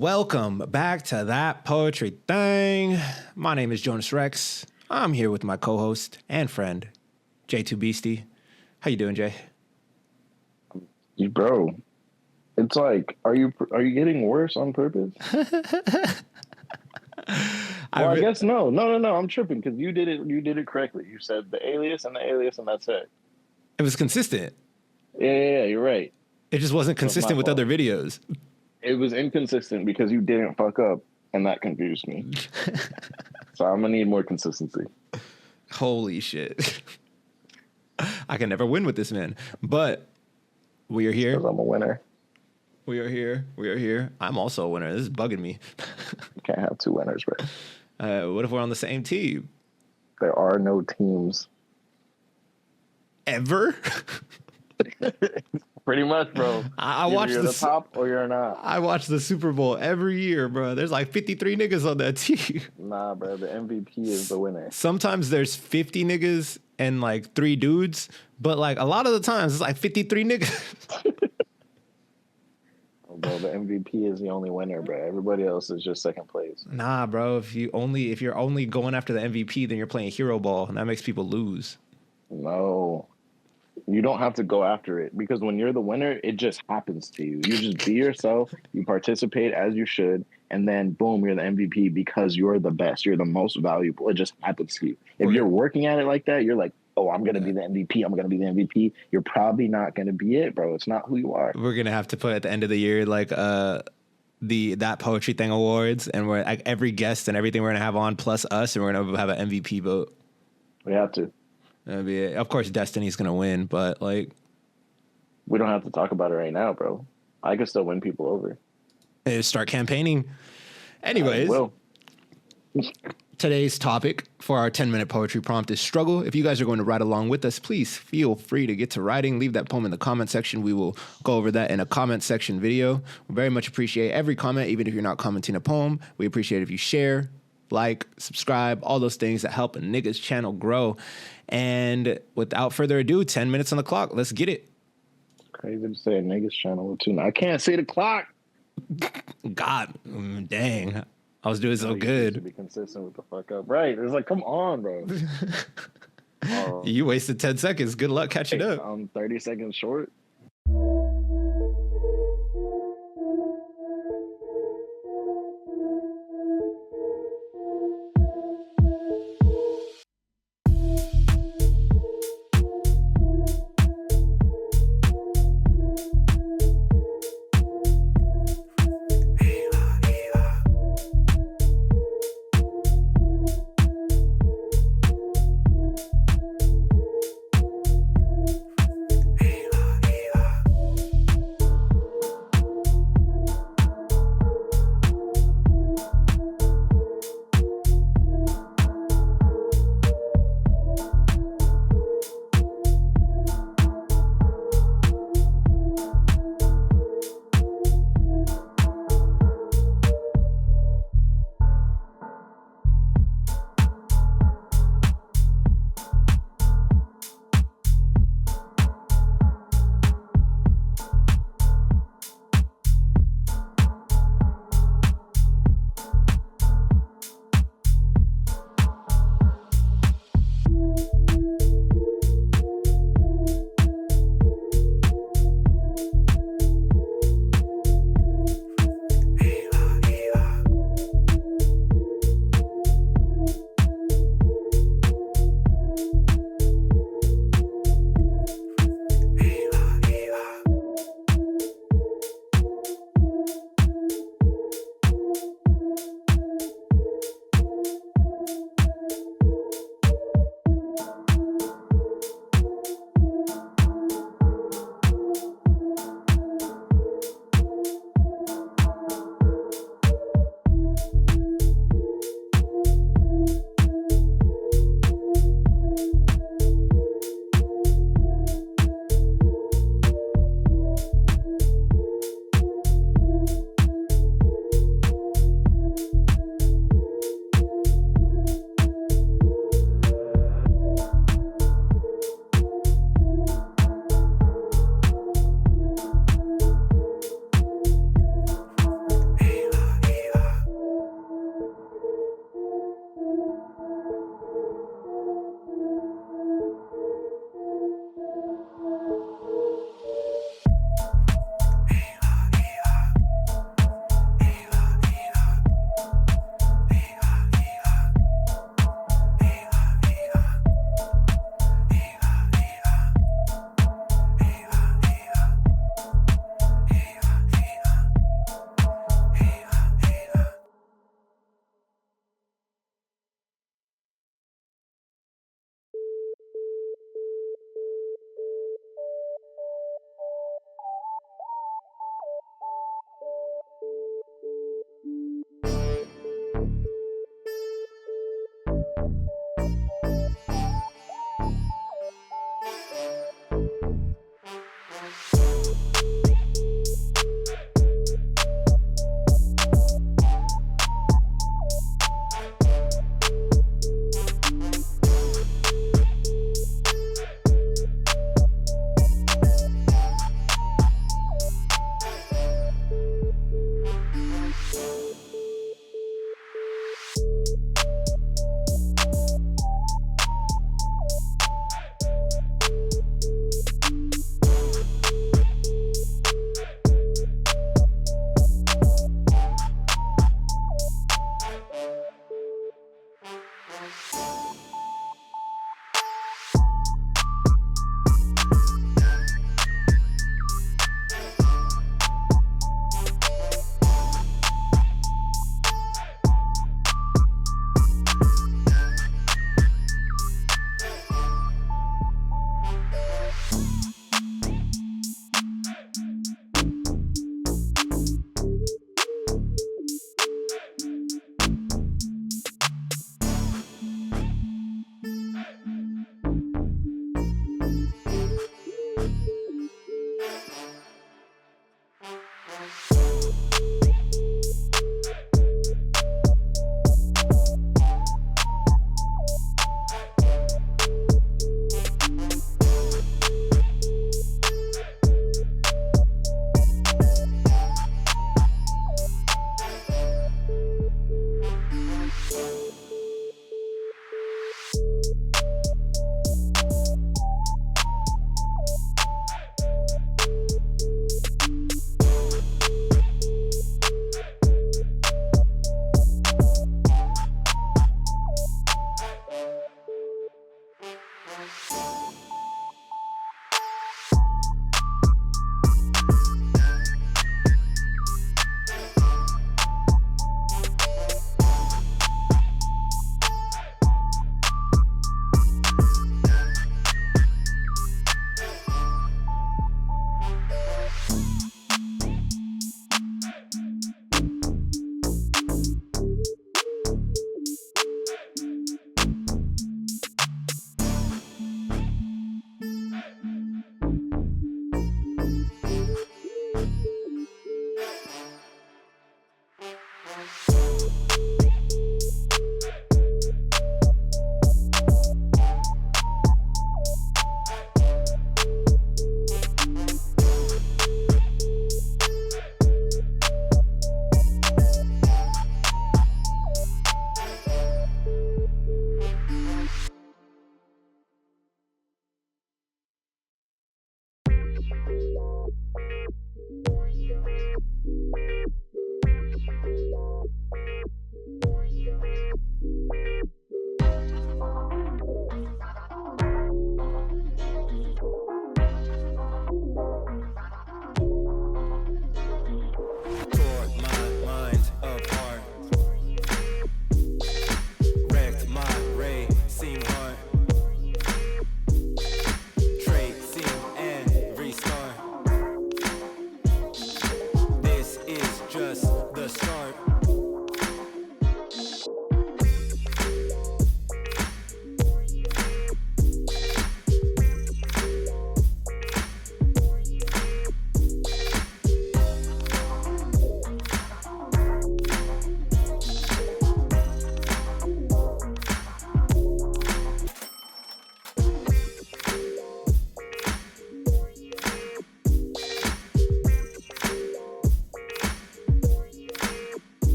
Welcome back to That Poetry Thing. My name is Jonas Rexx. I'm here with my co-host and friend, J2Beasty. How you doing, Jay? Bro, it's like, are you getting worse on purpose? I guess no. I'm tripping because you did it correctly. You said the alias, and that's it. It was consistent. Yeah, you're right. It just wasn't consistent with other videos. It was inconsistent because you didn't fuck up, and that confused me. So I'm gonna need more consistency. Holy shit. I can never win with this man. But we are here. Because I'm a winner. We are here. I'm also a winner. This is bugging me. You can't have two winners, bro. What if we're on the same team? There are no teams. Ever? Pretty much, bro. I watch the top or you're not. I watch the Super Bowl every year, bro. There's like 53 niggas on that team. Nah, bro. The MVP is the winner. Sometimes there's 50 niggas and like 3 dudes, but like a lot of the times it's like 53 niggas. Bro, the MVP is the only winner, bro. Everybody else is just second place. Nah, bro. If you're only going after the MVP, then you're playing hero ball, and that makes people lose. No. You don't have to go after it because when you're the winner, it just happens to you. You just be yourself, you participate as you should, and then boom, you're the MVP because you're the best. You're the most valuable. It just happens to you. If you're working at it like that, you're like, oh, I'm going to be the MVP. I'm going to be the MVP. You're probably not going to be it, bro. It's not who you are. We're going to have to put at the end of the year, like, That Poetry Thing Awards, and we're like every guest and everything we're going to have on plus us, and we're going to have an MVP vote. We have to. Of course, Destiny's going to win, but like... We don't have to talk about it right now, bro. I could still win people over. Start campaigning. Anyways, today's topic for our 10-minute poetry prompt is struggle. If you guys are going to write along with us, please feel free to get to writing. Leave that poem in the comment section. We will go over that in a comment section video. We very much appreciate every comment, even if you're not commenting a poem. We appreciate if you share, like, subscribe, all those things that help a nigga's channel grow. And without further ado, 10 minutes on the clock. Let's get it. Crazy to say a nigga's channel with 2. I can't see the clock. God, dang. I was doing so good. To be consistent with the fuck up. Right. It's like, come on, bro. You wasted 10 seconds. Good luck catching up. I'm 30 seconds short.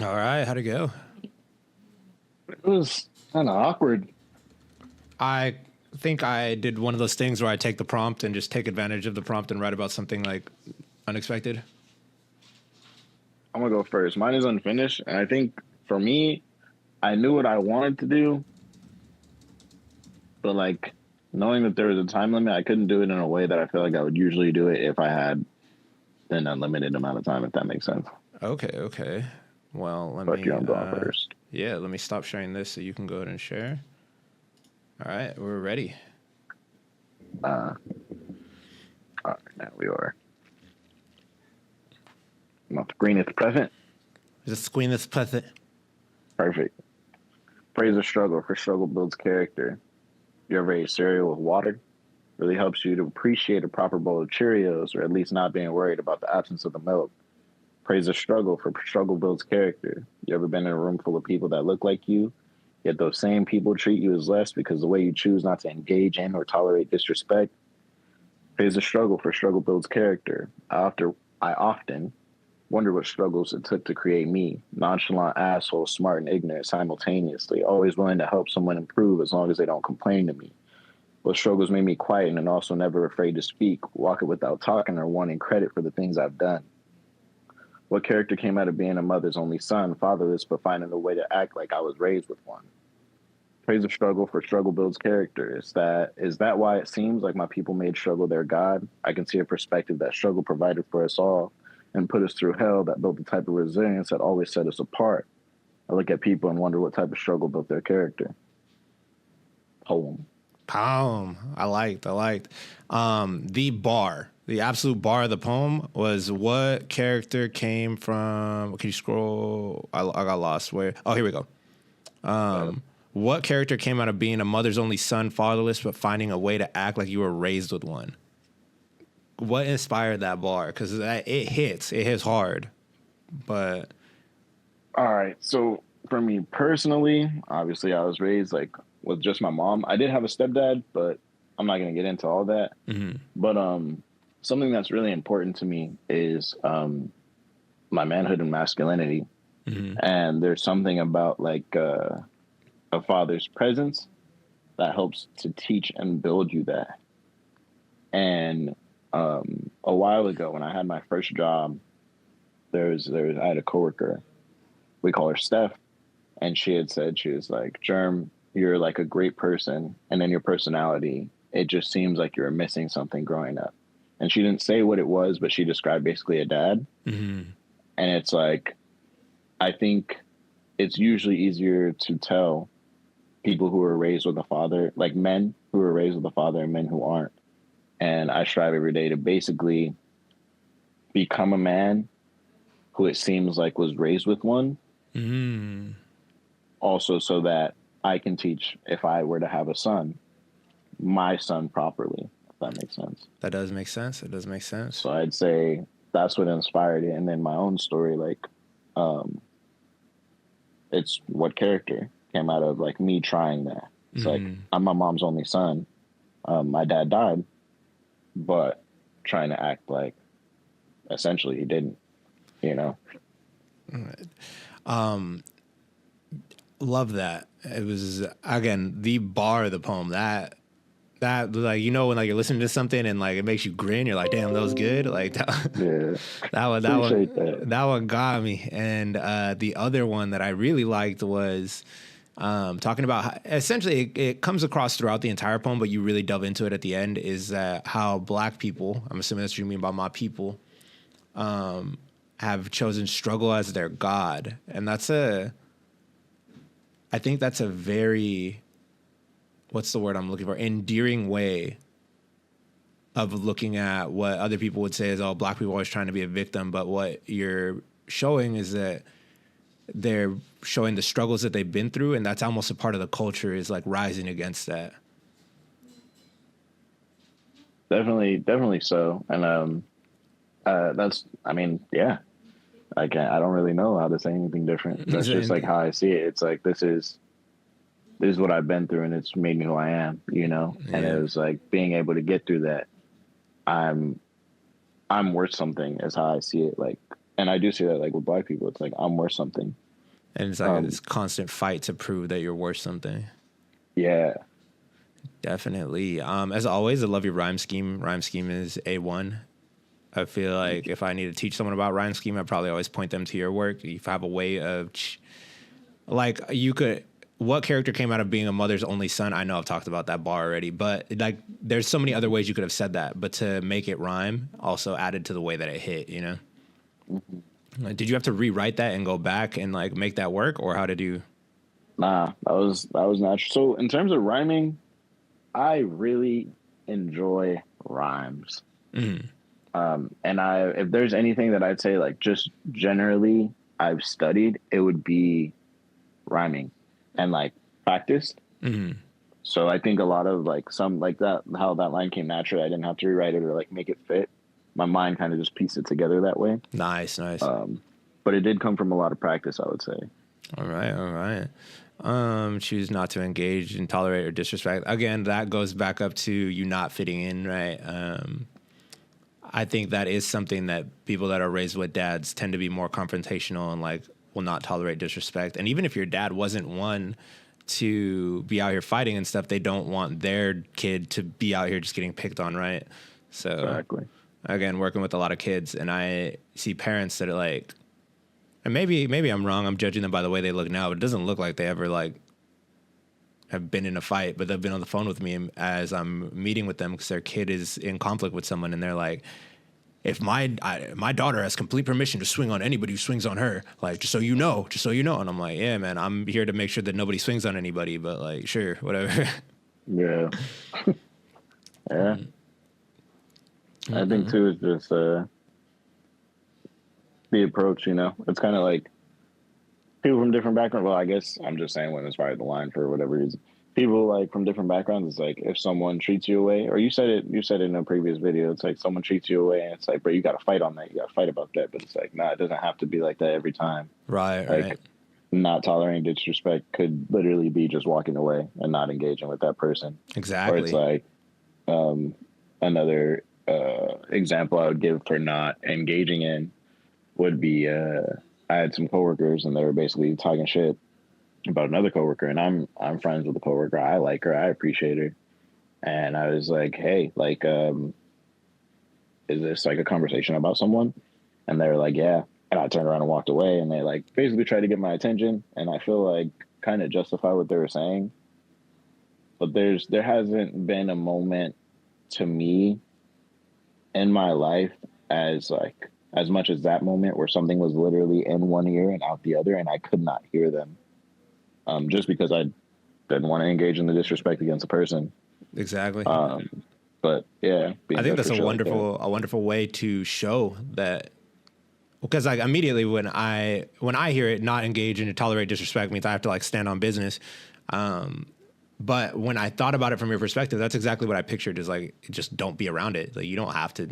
All right, how'd it go? It was kind of awkward. I think I did one of those things where I take the prompt and just take advantage of the prompt and write about something like unexpected. I'm gonna go first. Mine is unfinished, and I think for me, I knew what I wanted to do, but like knowing that there was a time limit, I couldn't do it in a way that I feel like I would usually do it if I had an unlimited amount of time. If that makes sense. Okay. Well, But I'm going first. Yeah, let me stop sharing this so you can go ahead and share. All right, we're ready. All right, now we are. Not the greenest present. The squeenest present. Perfect. Praise the struggle, for struggle builds character. You ever ate cereal with water? Really helps you to appreciate a proper bowl of Cheerios, or at least not being worried about the absence of the milk. Praise the struggle, for struggle builds character. You ever been in a room full of people that look like you, yet those same people treat you as less because the way you choose not to engage in or tolerate disrespect? Praise the struggle, for struggle builds character. I often wonder what struggles it took to create me. Nonchalant asshole, smart and ignorant simultaneously, always willing to help someone improve as long as they don't complain to me. What struggles made me quiet and also never afraid to speak, walking without talking or wanting credit for the things I've done. What character came out of being a mother's only son, fatherless, but finding a way to act like I was raised with one? Praise the struggle, for struggle builds character. Is that why it seems like my people made struggle their God? I can see a perspective that struggle provided for us all and put us through hell, that built the type of resilience that always set us apart. I look at people and wonder what type of struggle built their character. Poem. I liked. The absolute bar of the poem was, what character came from, can you scroll? I got lost. Where? Oh, here we go. What character came out of being a mother's only son, fatherless, but finding a way to act like you were raised with one? What inspired that bar? Because it hits hard. But all right, so for me personally, obviously I was raised like with just my mom. I did have a stepdad, but I'm not gonna get into all that. Mm-hmm. But something that's really important to me is my manhood and masculinity. Mm-hmm. And there's something about like a father's presence that helps to teach and build you that. And a while ago, when I had my first job, I had a coworker. We call her Steph, and she had said, she was like, "Germ, you're like a great person, and in your personality, it just seems like you were missing something growing up." And she didn't say what it was, but she described basically a dad. Mm-hmm. And it's like, I think it's usually easier to tell people who are raised with a father, like men who are raised with a father and men who aren't. And I strive every day to basically become a man who it seems like was raised with one. Mm-hmm. Also, so that I can teach, if I were to have a son, my son properly, if that makes sense. That does make sense. It does make sense. So I'd say that's what inspired it. And then my own story, like, it's what character came out of like me trying that. It's like, I'm my mom's only son. My dad died, but trying to act like essentially he didn't, you know? Love that. It was, again, the bar of the poem. That like, you know, when like you're listening to something and like it makes you grin, you're like, damn, that was good. Like that, that one got me. And the other one that I really liked was talking about how, essentially it comes across throughout the entire poem, but you really delve into it at the end, is how Black people, I'm assuming that's what you mean by my people, have chosen struggle as their God. And I think that's a very, what's the word I'm looking for? Endearing way of looking at what other people would say is, oh, Black people are always trying to be a victim. But what you're showing is that they're showing the struggles that they've been through. And that's almost a part of the culture, is like rising against that. Definitely so. And that's, I mean, yeah. I don't really know how to say anything different. That's just like how I see it. It's like, this is what I've been through, and it's made me who I am, you know? Yeah. And it was like being able to get through that. I'm worth something, is how I see it. Like, and I do see that like with Black people, it's like, I'm worth something. And it's like this constant fight to prove that you're worth something. Yeah. Definitely. As always, I love your rhyme scheme. Rhyme scheme is A1. I feel like if I need to teach someone about rhyme scheme, I probably always point them to your work. You have a way of, like, you could, what character came out of being a mother's only son? I know I've talked about that bar already, but like, there's so many other ways you could have said that, but to make it rhyme also added to the way that it hit, you know? Mm-hmm. Like, did you have to rewrite that and go back and like make that work, or how did you? Nah, that was natural. So in terms of rhyming, I really enjoy rhymes. Mm-hmm. And if there's anything that I'd say, like, just generally I've studied, it would be rhyming and like practiced. Mm-hmm. So I think a lot of like some like that, how that line came naturally, I didn't have to rewrite it or like make it fit. My mind kind of just pieced it together that way. Nice. But it did come from a lot of practice, I would say. All right. Choose not to engage in tolerate or disrespect. Again, that goes back up to you not fitting in, right? I think that is something that people that are raised with dads tend to be more confrontational and like will not tolerate disrespect. And even if your dad wasn't one to be out here fighting and stuff, they don't want their kid to be out here just getting picked on, right? So Exactly. Again, working with a lot of kids, and I see parents that are like, and maybe I'm wrong, I'm judging them by the way they look now, but it doesn't look like they ever like have been in a fight, but they've been on the phone with me as I'm meeting with them because their kid is in conflict with someone, and they're like, if my daughter has complete permission to swing on anybody who swings on her, like, just so you know. And I'm like, yeah, man, I'm here to make sure that nobody swings on anybody, but like, sure, whatever. Yeah. Yeah. I think too is just the approach, you know. It's kind of like people from different backgrounds. Well, I guess I'm just saying when it's part of the line for whatever reason. People like from different backgrounds, it's like if someone treats you away, or you said it in a previous video, it's like someone treats you away and it's like, bro, you got to fight on that. You got to fight about that. But it's like, nah, it doesn't have to be like that every time. Right. Not tolerating disrespect could literally be just walking away and not engaging with that person. Exactly. Or it's like another example I would give for not engaging in would be I had some coworkers and they were basically talking shit about another coworker, and I'm friends with the coworker. I like her, I appreciate her, and I was like, hey, like, is this like a conversation about someone? And they were like, yeah. And I turned around and walked away, and they like basically tried to get my attention, and I feel like kind of justify what they were saying. But there hasn't been a moment to me in my life as much as that moment where something was literally in one ear and out the other, and I could not hear them. Just because I didn't want to engage in the disrespect against a person. Exactly. But yeah, I think that's a wonderful way to show that, because like immediately when I hear it, not engage and tolerate disrespect means I have to like stand on business. But when I thought about it from your perspective, that's exactly what I pictured, is like, just don't be around it. Like, you don't have to,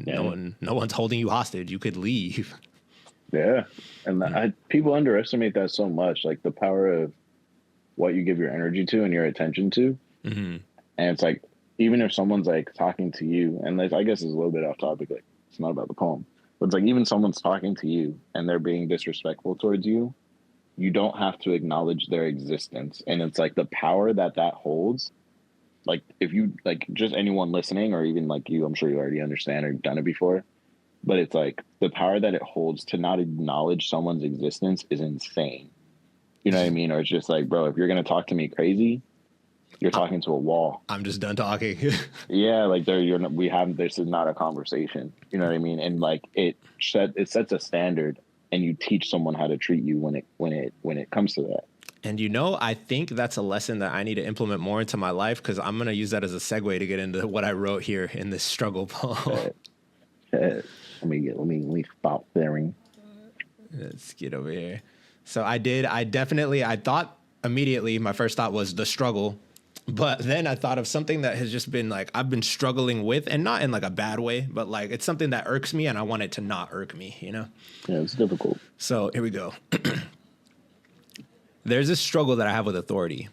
no one's holding you hostage. You could leave. Yeah. And people underestimate that so much, like the power of what you give your energy to and your attention to. Mm-hmm. And it's like, even if someone's like talking to you, and like, I guess it's a little bit off topic, like it's not about the poem, but it's like, even someone's talking to you and they're being disrespectful towards you, you don't have to acknowledge their existence. And it's like the power that holds. Like if you like just anyone listening, or even like you, I'm sure you already understand or done it before, but it's like the power that it holds to not acknowledge someone's existence is insane. You know what I mean? Or it's just like, bro, if you're going to talk to me crazy, you're talking to a wall. I'm just done talking. Yeah. Like this is not a conversation. You know what I mean? And like it sets a standard, and you teach someone how to treat you when it comes to that. And I think that's a lesson that I need to implement more into my life, because I'm going to use that as a segue to get into what I wrote here in this struggle poem. Let me stop there. Let's get over here. So I thought immediately, my first thought was the struggle, but then I thought of something that has just been like, I've been struggling with, and not in like a bad way, but like it's something that irks me and I want it to not irk me, you know? Yeah, it's difficult. So here we go. There's this struggle that I have with authority.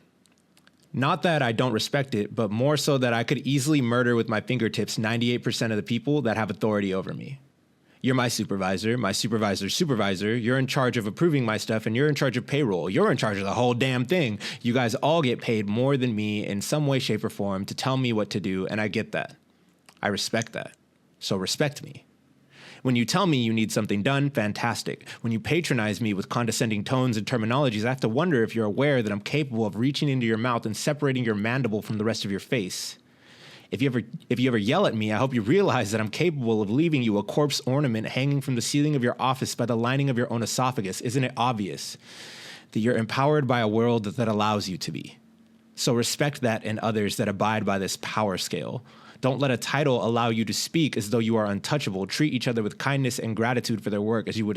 Not that I don't respect it, but more so that I could easily murder with my fingertips 98% of the people that have authority over me. You're my supervisor's supervisor. You're in charge of approving my stuff, and you're in charge of payroll. You're in charge of the whole damn thing. You guys all get paid more than me in some way, shape, or form to tell me what to do, and I get that. I respect that. So respect me. When you tell me you need something done, fantastic. When you patronize me with condescending tones and terminologies, I have to wonder if you're aware that I'm capable of reaching into your mouth and separating your mandible from the rest of your face. If you ever yell at me, I hope you realize that I'm capable of leaving you a corpse ornament hanging from the ceiling of your office by the lining of your own esophagus. Isn't it obvious that you're empowered by a world that allows you to be? So respect that and others that abide by this power scale. Don't let a title allow you to speak as though you are untouchable. Treat each other with kindness and gratitude for their work as you would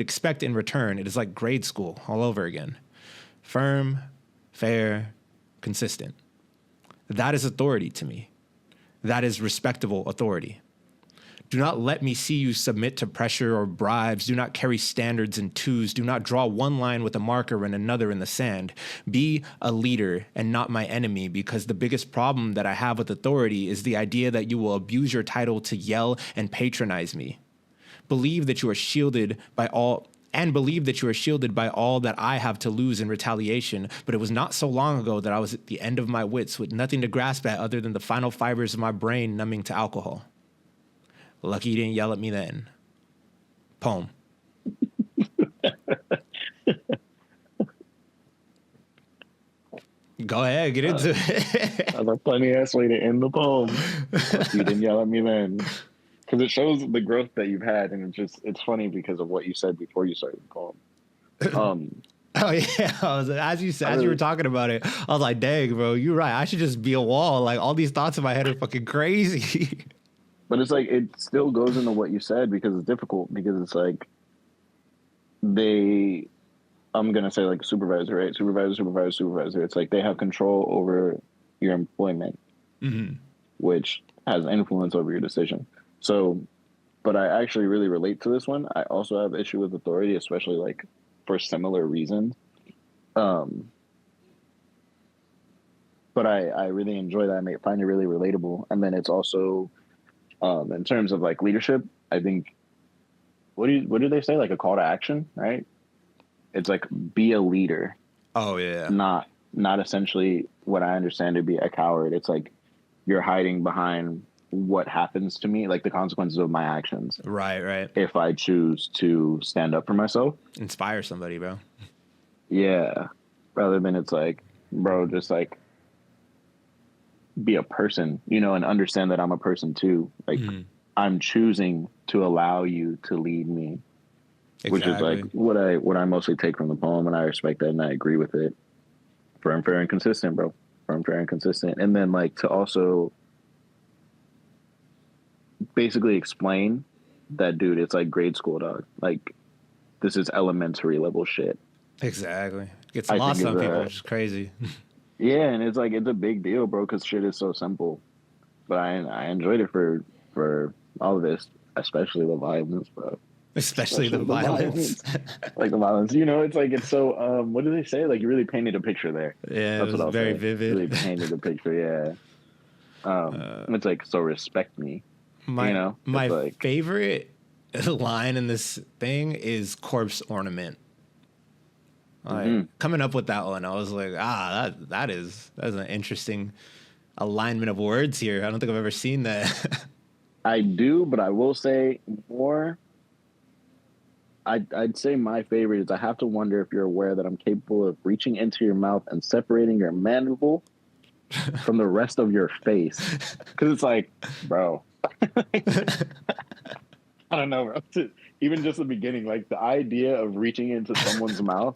expect in return. It is like grade school all over again. Firm, fair, consistent. That is authority to me. That is respectable authority. Do not let me see you submit to pressure or bribes. Do not carry standards in twos. Do not draw one line with a marker and another in the sand. Be a leader and not my enemy, because the biggest problem that I have with authority is the idea that you will abuse your title to yell and patronize me. Believe that you are shielded by all that I have to lose in retaliation. But it was not so long ago that I was at the end of my wits with nothing to grasp at other than the final fibers of my brain numbing to alcohol. Lucky you didn't yell at me then. Poem. Go ahead, get into it. That's a funny ass way to end the poem. Lucky you didn't yell at me then. Because it shows the growth that you've had, and it's funny because of what you said before you started the poem. Oh yeah, as you were talking about it, I was like, dang, bro, you're right. I should just be a wall. Like, all these thoughts in my head are fucking crazy. But it's like, it still goes into what you said because it's difficult, because it's like I'm going to say like supervisor, right? Supervisor. It's like they have control over your employment, which has influence over your decision. So, but I actually really relate to this one. I also have issue with authority, especially like for similar reasons. But I really enjoy that. I find it really relatable. And then it's also, in terms of like leadership, I think, what do they say? Like a call to action, right? It's like, be a leader. Oh yeah. Not essentially what I understand to be a coward. It's like you're hiding behind what happens to me, like the consequences of my actions. Right. If I choose to stand up for myself. Inspire somebody, bro. Yeah. Rather than it's like, bro, just like be a person, and understand that I'm a person too. Like, I'm choosing to allow you to lead me. Exactly. Which is like what I mostly take from the poem, and I respect that and I agree with it. Firm, fair, and consistent, bro. Firm, fair, and consistent. And then like to also basically explain that, dude, it's like grade school, dog. Like, this is elementary level shit. Exactly. Gets lost on people, which is crazy. Yeah, and it's like, it's a big deal, bro, because shit is so simple. But I enjoyed it for all of this, especially the violence, bro. Especially the violence. Like the violence. It's like, it's so, what do they say? Like, you really painted a picture there. Yeah, that's what very vivid. Really painted a picture, yeah. It's like, so respect me. My like, favorite line in this thing is corpse ornament. Like, coming up with that one, I was like, that's an interesting alignment of words here. I don't think I've ever seen that. I do, but I will say more. I'd say my favorite is, I have to wonder if you're aware that I'm capable of reaching into your mouth and separating your mandible from the rest of your face. Because it's like, bro. I don't know, bro. Even just the beginning, like the idea of reaching into someone's mouth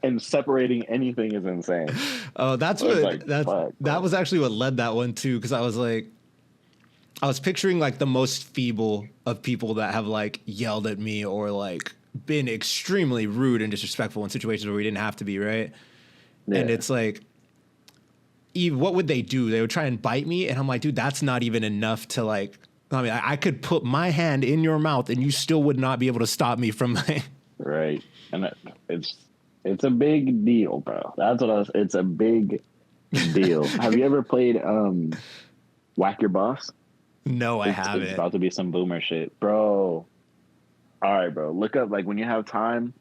and separating anything is insane. Oh, that was actually what led that one too, because I was picturing like the most feeble of people that have like yelled at me or like been extremely rude and disrespectful in situations where we didn't have to be, right? Yeah. And it's like, what would they do? They would try and bite me, and I'm like, dude, that's not even enough to like. I mean, I could put my hand in your mouth, and you still would not be able to stop me from like. Right, and it's a big deal, bro. That's what I was. It's a big deal. Have you ever played Whack Your Boss? No, I It's haven't. about to be some boomer shit, bro. All right, bro. Look up like when you have time,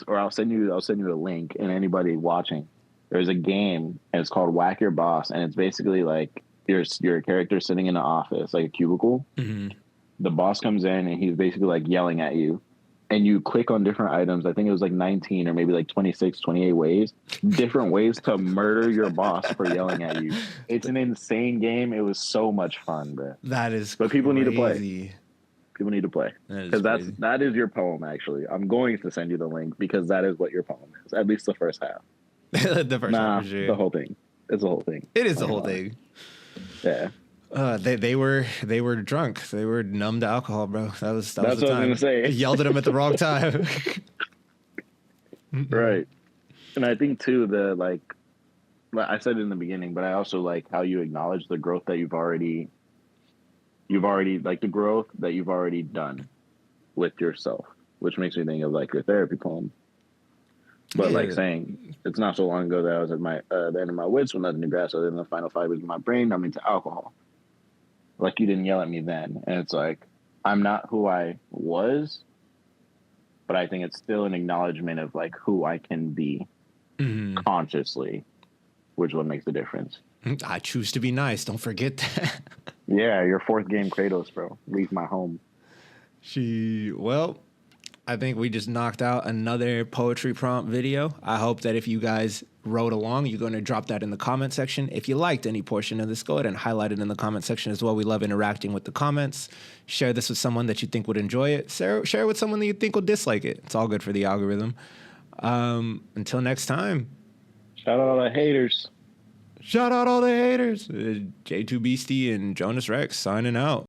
or I'll send you a link. And anybody watching, there's a game and it's called Whack Your Boss, and it's basically like your character sitting in an office, like a cubicle. Mm-hmm. The boss comes in and he's basically like yelling at you, and you click on different items. I think it was like 19 or maybe like 26, 28 ways, different ways to murder your boss for yelling at you. It's an insane game. It was so much fun, bro. That is But crazy. people need to play. People need to play because that is your poem. Actually, I'm going to send you the link because that is what your poem is. At least the first half. The first half, for sure. The whole thing. It's the whole thing. It is the whole thing. Yeah. They were drunk. They were numb to alcohol, bro. That was the time. That's what I was gonna say. Yelled at them at the wrong time. Right. And I think too like I said it in the beginning, but I also like how you acknowledge the growth that you've already like the growth that you've already done with yourself, which makes me think of like your therapy poem. But like saying it's not so long ago that I was at my the end of my wits with nothing to grasp other than the final fibers of my brain. I'm into alcohol. Like you didn't yell at me then, and it's like I'm not who I was, but I think it's still an acknowledgement of like who I can be consciously, which is what makes the difference. I choose to be nice. Don't forget that. Yeah, your fourth game, Kratos, bro. Leave my home. Well, I think we just knocked out another poetry prompt video. I hope that if you guys wrote along, you're going to drop that in the comment section. If you liked any portion of this, go ahead and highlight it in the comment section as well. We love interacting with the comments. Share this with someone that you think would enjoy it. Share it with someone that you think will dislike it. It's all good for the algorithm. Until next time. Shout out all the haters. Shout out all the haters. J2Beasty and Jonas Rexx signing out.